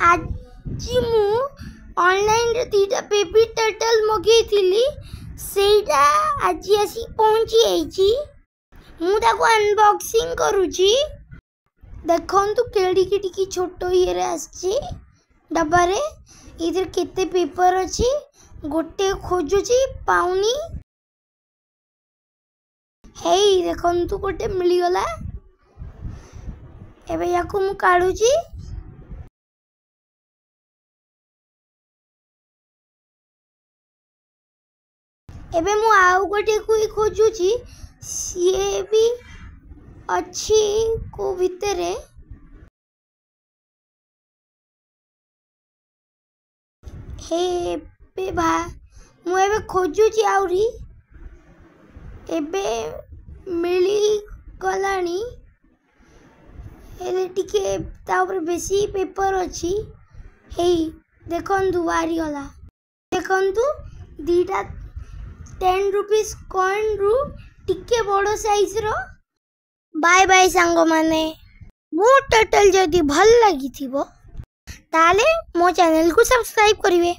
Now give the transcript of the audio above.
आज मु ऑनलाइन रे तीटा बेबी टर्टल मगेइथिली सेटा आज आसी पहुंची आइची। मु ताको अनबॉक्सिंग करूची। देखंतु केडी की छोटो हिरे आछि डब्बा रे। इधर केते पेपर अछि गोटे खोजुची पाउनी। हेई देखंतु गोटे मिली गला। एबे याको मु काढुची। एबे मु आउ गोटे को खोजुची सीए भी अच्छी को भितरे। हे बे भा मु एबे खोजुची आउरी। एबे मिली गलानी। एले टिके ता ऊपर बेसी पेपर अछि। हेई देखंतु वारी गला। देखंतु दीटा 10 रुपीस कॉइन रु टिके बड़ो साइज रो। बाय बाय सांगो माने। मो टर्टल जदी भल लागि थिबो ताले मो चैनल को सब्सक्राइब करिवे।